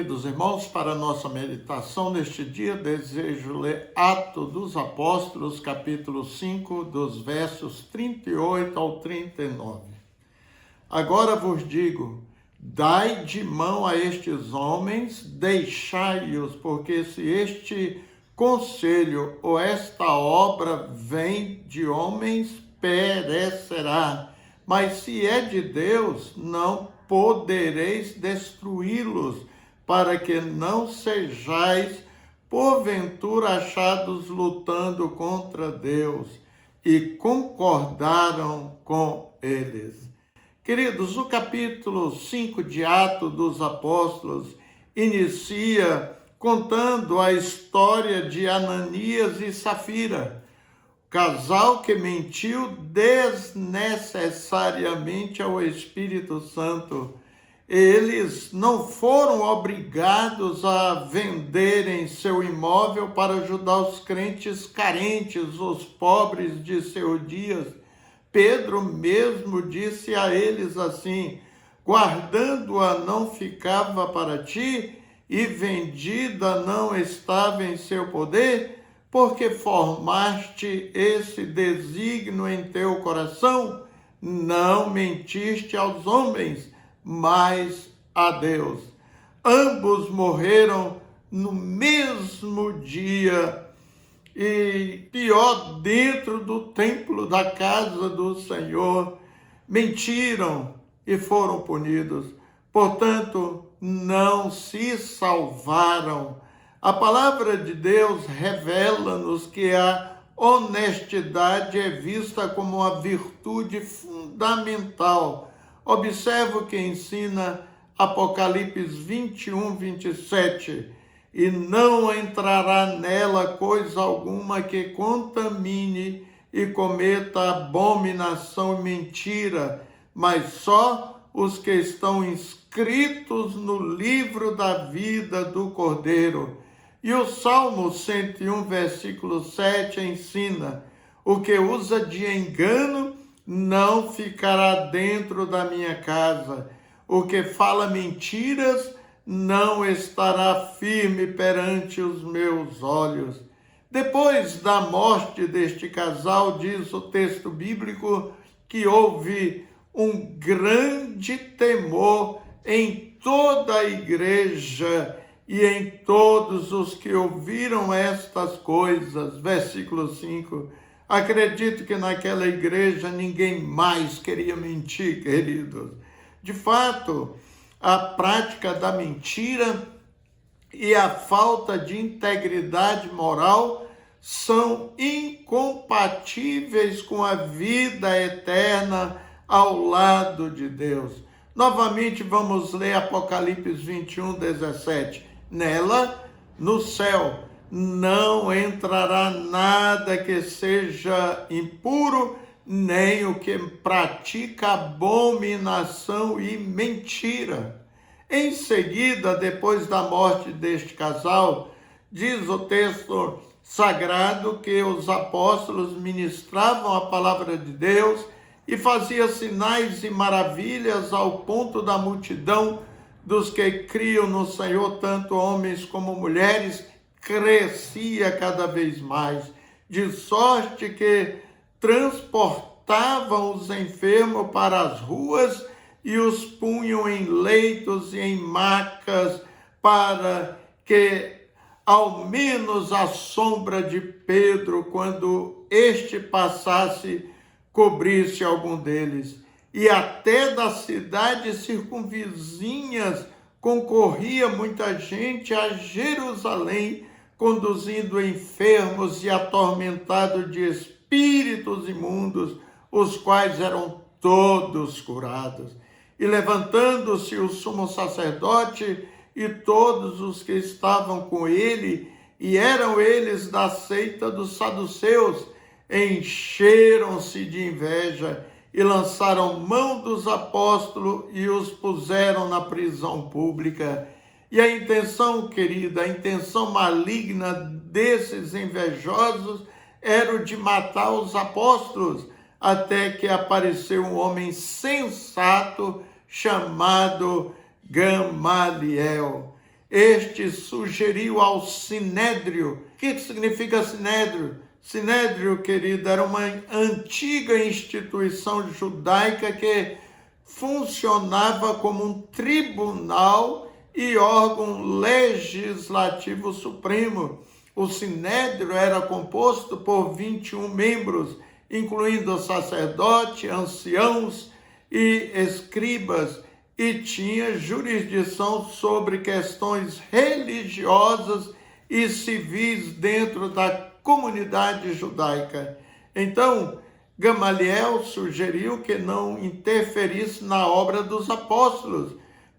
Queridos irmãos, para a nossa meditação neste dia, desejo ler Atos dos Apóstolos, capítulo 5, dos versos 38 ao 39. Agora vos digo, dai de mão a estes homens, deixai-os, porque se este conselho ou esta obra vem de homens, perecerá. Mas se é de Deus, não podereis destruí-los, para que não sejais, porventura, achados lutando contra Deus. E concordaram com eles. Queridos, o capítulo 5 de Atos dos Apóstolos inicia contando a história de Ananias e Safira, casal que mentiu desnecessariamente ao Espírito Santo. Eles não foram obrigados a venderem seu imóvel para ajudar os crentes carentes, os pobres de seus dias. Pedro mesmo disse a eles assim: guardando-a não ficava para ti, e vendida não estava em seu poder, porque formaste esse desígnio em teu coração, não mentiste aos homens, mas a Deus. Ambos morreram no mesmo dia, e pior, dentro do templo da casa do Senhor, mentiram e foram punidos. Portanto, não se salvaram. A palavra de Deus revela-nos que a honestidade é vista como uma virtude fundamental. Observe o que ensina Apocalipse 21, 27. E não entrará nela coisa alguma que contamine e cometa abominação e mentira, mas só os que estão inscritos no livro da vida do Cordeiro. E o Salmo 101, versículo 7 ensina: o que usa de engano não ficará dentro da minha casa. O que fala mentiras não estará firme perante os meus olhos. Depois da morte deste casal, diz o texto bíblico que houve um grande temor em toda a igreja e em todos os que ouviram estas coisas. Versículo 5. Acredito que naquela igreja ninguém mais queria mentir, queridos. De fato, a prática da mentira e a falta de integridade moral são incompatíveis com a vida eterna ao lado de Deus. Novamente vamos ler Apocalipse 21, 17. Nela, no céu, não entrará nada que seja impuro, nem o que pratica abominação e mentira. Em seguida, depois da morte deste casal, diz o texto sagrado que os apóstolos ministravam a palavra de Deus e faziam sinais e maravilhas ao ponto da multidão dos que criam no Senhor, tanto homens como mulheres, crescia cada vez mais, de sorte que transportavam os enfermos para as ruas e os punham em leitos e em macas, para que ao menos a sombra de Pedro, quando este passasse, cobrisse algum deles. E até das cidades circunvizinhas concorria muita gente a Jerusalém, conduzindo enfermos e atormentados de espíritos imundos, os quais eram todos curados. E levantando-se o sumo sacerdote e todos os que estavam com ele, e eram eles da seita dos saduceus, encheram-se de inveja e lançaram mão dos apóstolos e os puseram na prisão pública. E a intenção, querida, a intenção maligna desses invejosos era o de matar os apóstolos, até que apareceu um homem sensato chamado Gamaliel. este sugeriu ao Sinédrio. O que significa Sinédrio? Sinédrio, querido, era uma antiga instituição judaica que funcionava como um tribunal e órgão legislativo supremo. O Sinédrio era composto por 21 membros, incluindo sacerdotes, anciãos e escribas, e tinha jurisdição sobre questões religiosas e civis dentro da comunidade judaica. Então, Gamaliel sugeriu que não interferisse na obra dos apóstolos,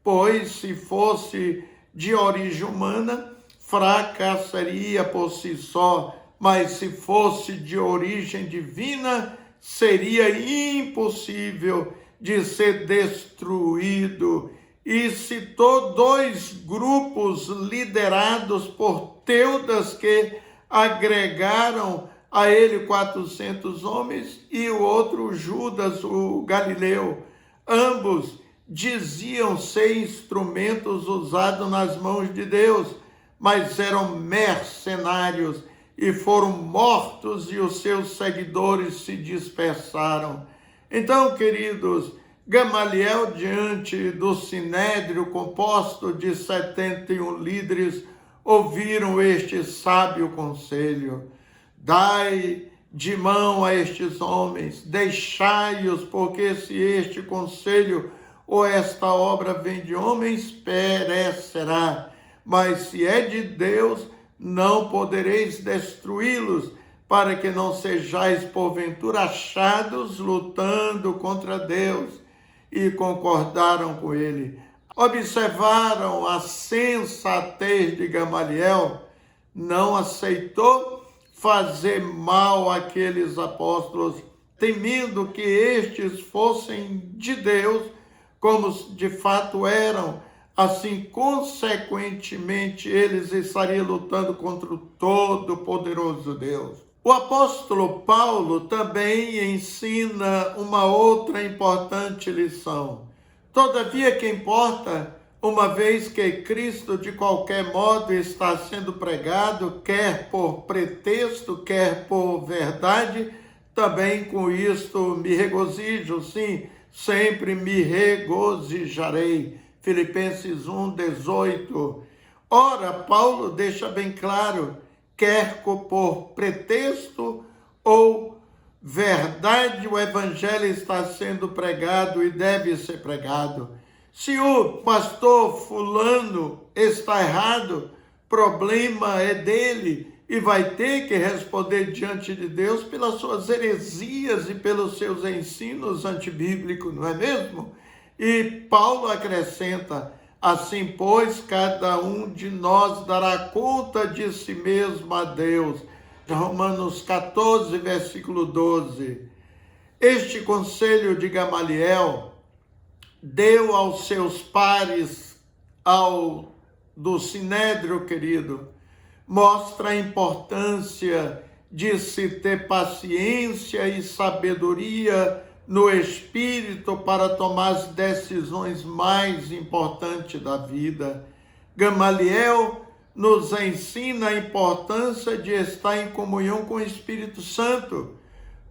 pois se fosse de origem humana, fracassaria por si só, mas se fosse de origem divina, seria impossível de ser destruído. E citou 2 grupos liderados por Teudas que agregaram a ele 400 homens, e o outro Judas, o Galileu. Ambos diziam ser instrumentos usados nas mãos de Deus, mas eram mercenários e foram mortos, e os seus seguidores se dispersaram. Então, queridos, Gamaliel, diante do Sinédrio composto de 71 líderes, ouviram este sábio conselho: dai de mão a estes homens, deixai-os, porque se este conselho ou esta obra vem de homens, perecerá. Mas se é de Deus, não podereis destruí-los, para que não sejais porventura achados lutando contra Deus. E concordaram com ele. Observaram a sensatez de Gamaliel, não aceitou fazer mal àqueles apóstolos, temendo que estes fossem de Deus, como de fato eram. Assim, consequentemente, eles estariam lutando contra o Todo-Poderoso Deus. O apóstolo Paulo também ensina uma outra importante lição. Todavia, que importa, uma vez que Cristo de qualquer modo está sendo pregado, quer por pretexto, quer por verdade, também com isto me regozijo, sim, sempre me regozijarei. Filipenses 1:18. Ora, Paulo deixa bem claro, quer por pretexto ou verdade, o evangelho está sendo pregado e deve ser pregado. Se o pastor fulano está errado, problema é dele e vai ter que responder diante de Deus pelas suas heresias e pelos seus ensinos antibíblicos, não é mesmo? E Paulo acrescenta: assim, pois, cada um de nós dará conta de si mesmo a Deus. Romanos 14, versículo 12. Este conselho de Gamaliel deu aos seus pares, do Sinédrio, querido, mostra a importância de se ter paciência e sabedoria no espírito para tomar as decisões mais importantes da vida. Gamaliel nos ensina a importância de estar em comunhão com o Espírito Santo,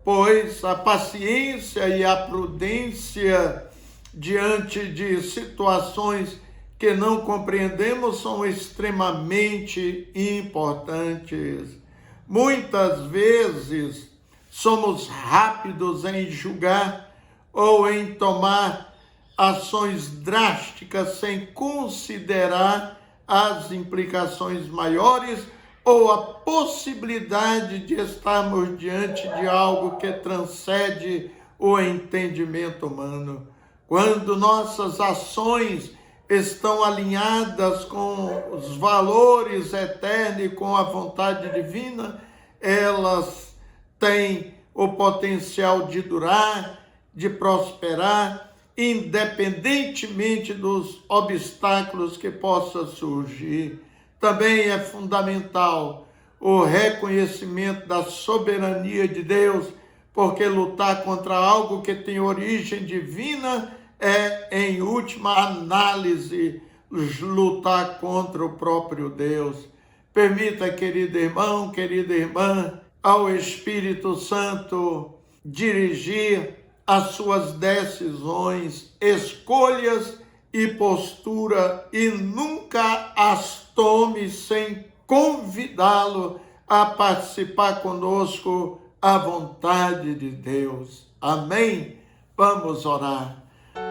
pois a paciência e a prudência diante de situações que não compreendemos são extremamente importantes. Muitas vezes somos rápidos em julgar ou em tomar ações drásticas sem considerar as implicações maiores ou a possibilidade de estarmos diante de algo que transcende o entendimento humano. Quando nossas ações estão alinhadas com os valores eternos e com a vontade divina, elas têm o potencial de durar, de prosperar, independentemente dos obstáculos que possam surgir. Também é fundamental o reconhecimento da soberania de Deus, porque lutar contra algo que tem origem divina é, em última análise, lutar contra o próprio Deus. Permita, querido irmão, querida irmã, ao Espírito Santo dirigir as suas decisões, escolhas e postura, e nunca as tome sem convidá-lo a participar conosco à vontade de Deus. Amém? Vamos orar.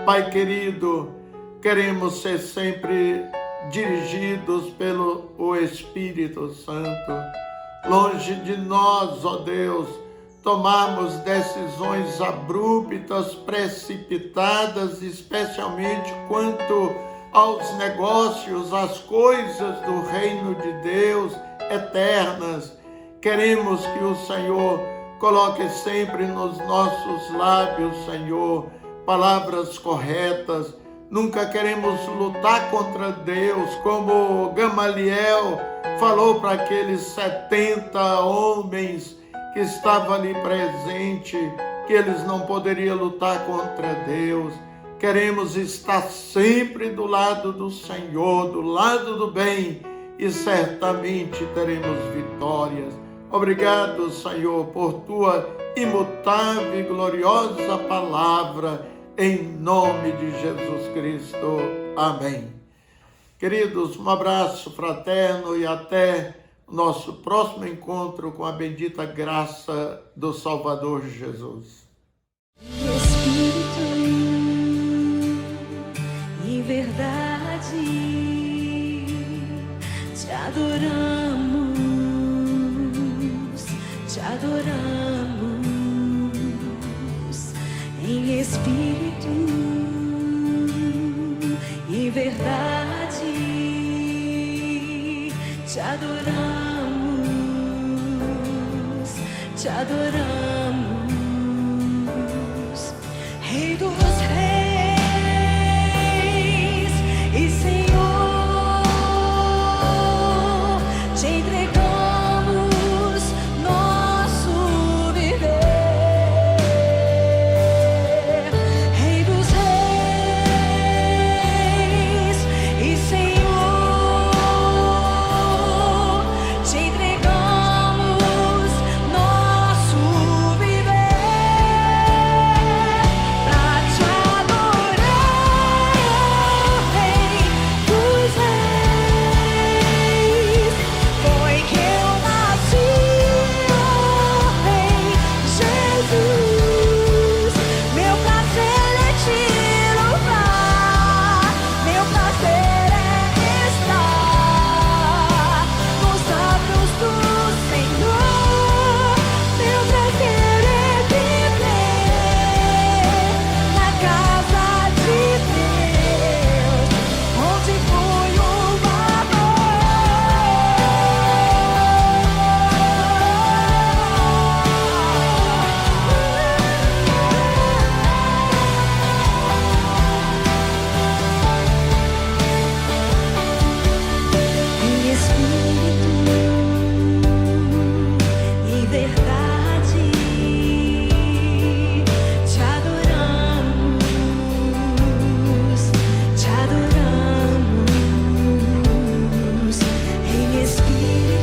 Pai querido, queremos ser sempre dirigidos pelo Espírito Santo. Longe de nós, ó Deus, tomarmos decisões abruptas, precipitadas, especialmente quanto aos negócios, às coisas do reino de Deus eternas. Queremos que o Senhor coloque sempre nos nossos lábios, Senhor, palavras corretas. Nunca queremos lutar contra Deus, como Gamaliel falou para aqueles 70 homens que estavam ali presentes, que eles não poderiam lutar contra Deus. Queremos estar sempre do lado do Senhor, do lado do bem, e certamente teremos vitórias. Obrigado, Senhor, por tua imutável e gloriosa palavra, em nome de Jesus Cristo. Amém. Queridos, um abraço fraterno e até o nosso próximo encontro com a bendita graça do Salvador Jesus. Espírito e verdade, te adoramos em espírito e verdade, te adoramos, Rei dos Reis e Senhor, te entregamos nosso viver, Rei dos Reis e Senhor, te entregamos nosso Espírito.